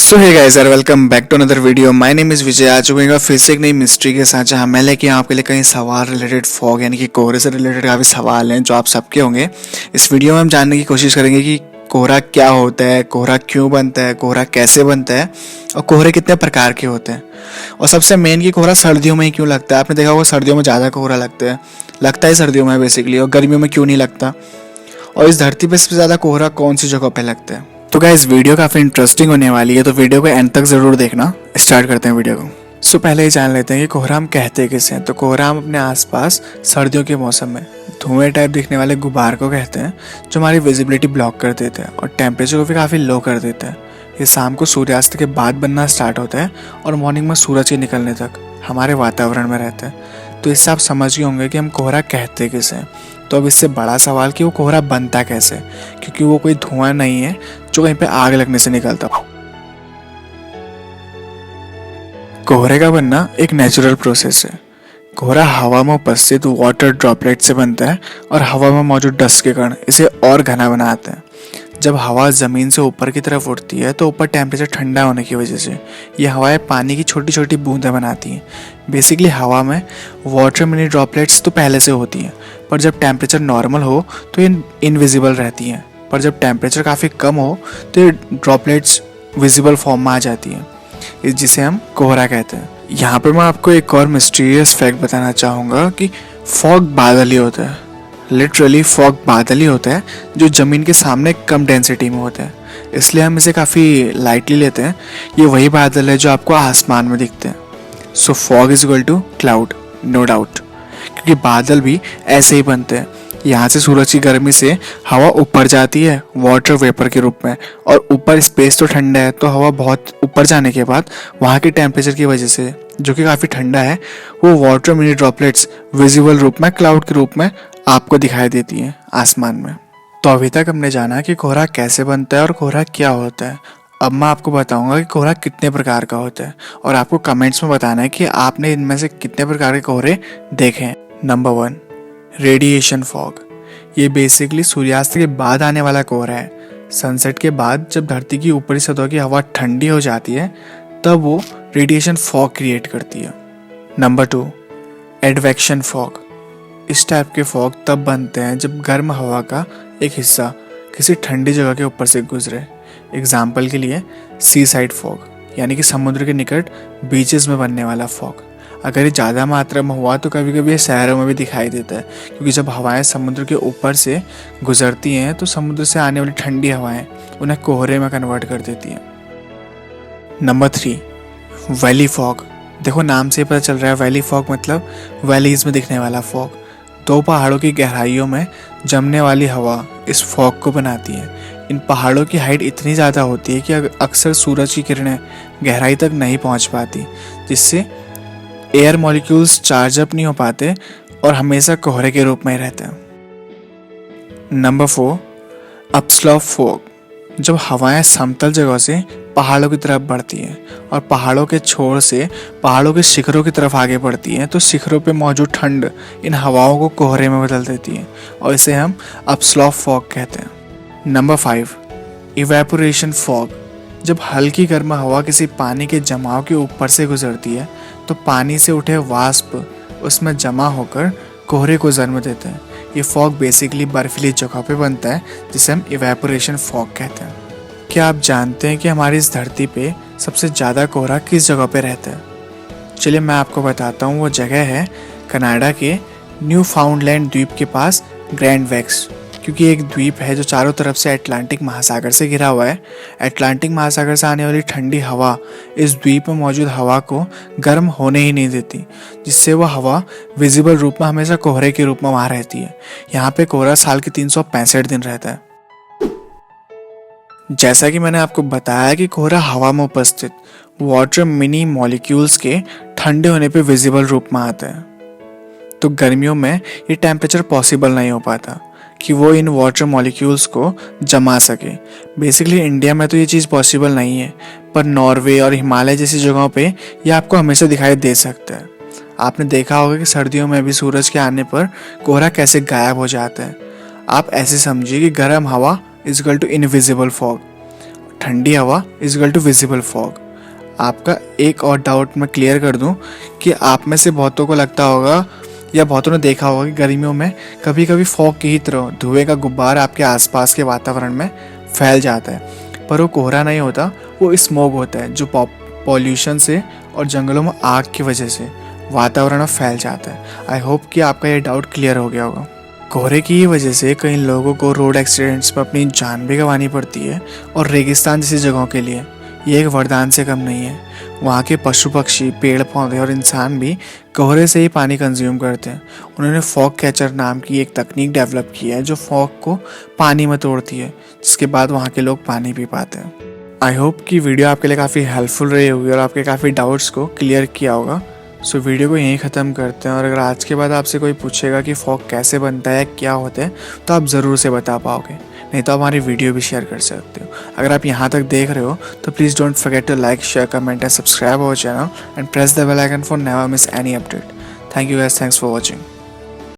सो hey guys यार, welcome back to another video. My name is Vijay. आ चुके हैं फिर से एक नई मिस्ट्री के साथ, जहां मैं लेके आपके लिए कई सवाल रिलेटेड फॉग यानी कि कोहरे से रिलेटेड काफ़ी सवाल हैं जो आप सबके होंगे। इस वीडियो में हम जानने की कोशिश करेंगे कि कोहरा क्या होता है, कोहरा क्यों बनता है, कोहरा कैसे बनता है और कोहरे कितने प्रकार के होते हैं। और सबसे मेन कि कोहरा सर्दियों में ही क्यों लगता है। आपने देखा होगा सर्दियों में ज़्यादा कोहरा लगता है सर्दियों में बेसिकली, और गर्मियों में क्यों नहीं लगता। और इस धरती पर सबसे ज़्यादा कोहरा कौन सी जगह पर लगता है। तो गाइस वीडियो काफ़ी इंटरेस्टिंग होने वाली है, तो वीडियो को एंड तक ज़रूर देखना। स्टार्ट करते हैं वीडियो को। सो पहले ही जान लेते हैं कि कोहरा हम कहते किसे हैं। तो कोहरा हम अपने आसपास सर्दियों के मौसम में धुएं टाइप दिखने वाले गुबार को कहते हैं, जो हमारी विजिबिलिटी ब्लॉक कर देते हैं और टेम्परेचर को भी काफ़ी लो कर देते हैं। ये शाम को सूर्यास्त के बाद बनना स्टार्ट होता है और मॉर्निंग में सूरज के निकलने तक हमारे वातावरण में रहता है। तो इससे आप समझ गए होंगे कि हम कोहरा कहते किसे हैं। तो अब इससे बड़ा सवाल कि वो कोहरा बनता कैसे, क्योंकि वो कोई धुआं नहीं है जो कहीं पे आग लगने से निकलता। कोहरे का बनना एक नेचुरल प्रोसेस है। कोहरा हवा में उपस्थित वाटर ड्रॉपलेट से बनता है और हवा में मौजूद डस्ट के कण इसे और घना बनाते हैं। जब हवा ज़मीन से ऊपर की तरफ उठती है तो ऊपर टेम्परेचर ठंडा होने की वजह से ये हवाएं पानी की छोटी छोटी बूंदें बनाती हैं। बेसिकली हवा में वाटर मिनी ड्रॉपलेट्स तो पहले से होती हैं, पर जब टेम्परेचर नॉर्मल हो तो ये इनविजिबल रहती हैं, पर जब टेम्परेचर काफ़ी कम हो तो ये ड्रॉपलेट्स विजिबल फॉर्म में आ जाती हैं, जिसे हम कोहरा कहते हैं। यहाँ पर मैं आपको एक और मिस्टीरियस फैक्ट बताना चाहूँगा कि फॉग बादल ही होता है। लिटरली फॉग बादल ही होता है जो ज़मीन के सामने कम डेंसिटी में होता है, इसलिए हम इसे काफ़ी लाइटली लेते हैं। ये वही बादल है जो आपको आसमान में दिखते हैं। So fog is equal to cloud, no doubt, क्योंकि बादल भी ऐसे ही बनते हैं। यहाँ से सूरज की गर्मी से हवा ऊपर जाती है वाटर वेपर के रूप में, और ऊपर स्पेस तो ठंडा है, तो हवा बहुत ऊपर जाने के बाद वहाँ के टेम्परेचर की वजह से, जो कि काफ़ी ठंडा है, वो वाटर मिनी ड्रॉपलेट्स विजिबल रूप में क्लाउड के रूप में आपको दिखाई देती हैं आसमान में। तो अभी तक हमने जाना कि कोहरा कैसे बनता है और कोहरा क्या होता है। अब मैं आपको बताऊंगा कि कोहरा कितने प्रकार का होता है, और आपको कमेंट्स में बताना है कि आपने इनमें से कितने प्रकार के कोहरे देखे हैं। Number 1, radiation fog. ये बेसिकली सूर्यास्त के बाद आने वाला कोहरा है। सनसेट के बाद जब धरती की ऊपरी सतह की हवा ठंडी हो जाती है तब वो रेडिएशन फॉग क्रिएट करती है। Number 2, advection fog. इस टाइप के फॉग तब बनते हैं जब गर्म हवा का एक हिस्सा किसी ठंडी जगह के ऊपर से गुजरे। एग्जाम्पल के लिए सी साइड फॉग, यानी कि समुद्र के निकट बीचेस में बनने वाला फॉग। अगर ये ज़्यादा मात्रा में हुआ तो कभी कभी ये शहरों में भी दिखाई देता है, क्योंकि जब हवाएं समुद्र के ऊपर से गुजरती हैं तो समुद्र से आने वाली ठंडी हवाएं उन्हें कोहरे में कन्वर्ट कर देती हैं। Number 3, valley fog. देखो नाम से पता चल रहा है, वैली फॉग मतलब वैलीज में दिखने वाला फॉग। 2 पहाड़ों की गहराइयों में जमने वाली हवा इस फॉग को बनाती है। इन पहाड़ों की हाइट इतनी ज़्यादा होती है कि अक्सर सूरज की किरणें गहराई तक नहीं पहुंच पाती, जिससे एयर मॉलिक्यूल्स चार्ज अप नहीं हो पाते और हमेशा कोहरे के रूप में ही रहते हैं। Number 4, upslope fog. जब हवाएं समतल जगह से पहाड़ों की तरफ बढ़ती हैं और पहाड़ों के छोर से पहाड़ों के शिखरों की तरफ आगे बढ़ती हैं, तो शिखरों पे मौजूद ठंड इन हवाओं को कोहरे में बदल देती है, और इसे हम अपस्लॉप फॉग कहते हैं। Number 5, evaporation fog. जब हल्की गर्म हवा किसी पानी के जमाव के ऊपर से गुजरती है तो पानी से उठे वाष्प उसमें जमा होकर कोहरे को जन्म देते हैं। ये फॉग बेसिकली बर्फीली जगह पे बनता है, जिसे हम इवेपोरेशन फॉग कहते हैं। क्या आप जानते हैं कि हमारी इस धरती पे सबसे ज़्यादा कोहरा किस जगह पे रहता है? चलिए मैं आपको बताता हूँ। वो जगह है कनाडा के न्यू फाउंडलैंड द्वीप के पास ग्रैंड वैक्स, क्योंकि एक द्वीप है जो चारों तरफ से अटलांटिक महासागर से घिरा हुआ है। अटलांटिक महासागर से आने वाली ठंडी हवा इस द्वीप में मौजूद हवा को गर्म होने ही नहीं देती, जिससे वह हवा विजिबल रूप में हमेशा कोहरे के रूप में वहाँ रहती है। यहाँ पे कोहरा साल के 365 दिन रहता है। जैसा कि मैंने आपको बताया कि कोहरा हवा में उपस्थित वाटर मिनी मॉलिक्यूल्स के ठंडे होने पे विजिबल रूप में आता है, तो गर्मियों में ये टेम्परेचर पॉसिबल नहीं हो पाता कि वो इन वाटर मॉलिक्यूल्स को जमा सके। बेसिकली इंडिया में तो ये चीज़ पॉसिबल नहीं है, पर नॉर्वे और हिमालय जैसी जगहों पे ये आपको हमेशा दिखाई दे सकता है। आपने देखा होगा कि सर्दियों में भी सूरज के आने पर कोहरा कैसे गायब हो जाता है। आप ऐसे समझिए कि गर्म हवा is equal to invisible fog, ठंडी हवा is equal to visible fog. आपका एक और डाउट मैं क्लियर कर दूं कि आप में से बहुतों को लगता होगा या बहुतों ने देखा होगा कि गर्मियों में कभी कभी फॉग की ही तरह धुएं का गुब्बार आपके आसपास के वातावरण में फैल जाता है, पर वो कोहरा नहीं होता, वो स्मोग होता है जो पॉल्यूशन से और जंगलों में आग की वजह से वातावरण में फैल जाता है। आई होप कि आपका ये डाउट क्लियर हो गया होगा। कोहरे की ही वजह से कई लोगों को रोड एक्सीडेंट्स में अपनी जान भी गंवानी पड़ती है और रेगिस्तान जैसी जगहों के लिए ये एक वरदान से कम नहीं है। वहाँ के पशु पक्षी, पेड़ पौधे और इंसान भी कोहरे से ही पानी कंज्यूम करते हैं। उन्होंने फॉग कैचर नाम की एक तकनीक डेवलप की है जो फॉग को पानी में तोड़ती है, जिसके बाद वहाँ के लोग पानी पी पाते हैं। आई होप कि वीडियो आपके लिए काफ़ी हेल्पफुल रही होगी और आपके काफ़ी डाउट्स को क्लियर किया होगा। सो वीडियो को यहीं ख़त्म करते हैं और अगर आज के बाद आपसे कोई पूछेगा कि फॉग कैसे बनता है, क्या होता है, तो आप ज़रूर से बता पाओगे, नहीं तो आप हमारी वीडियो भी शेयर कर सकते हो। अगर आप यहाँ तक देख रहे हो तो please don't forget to like, share, comment and subscribe our channel and press the bell icon for never miss any update. Thank you guys, thanks for watching.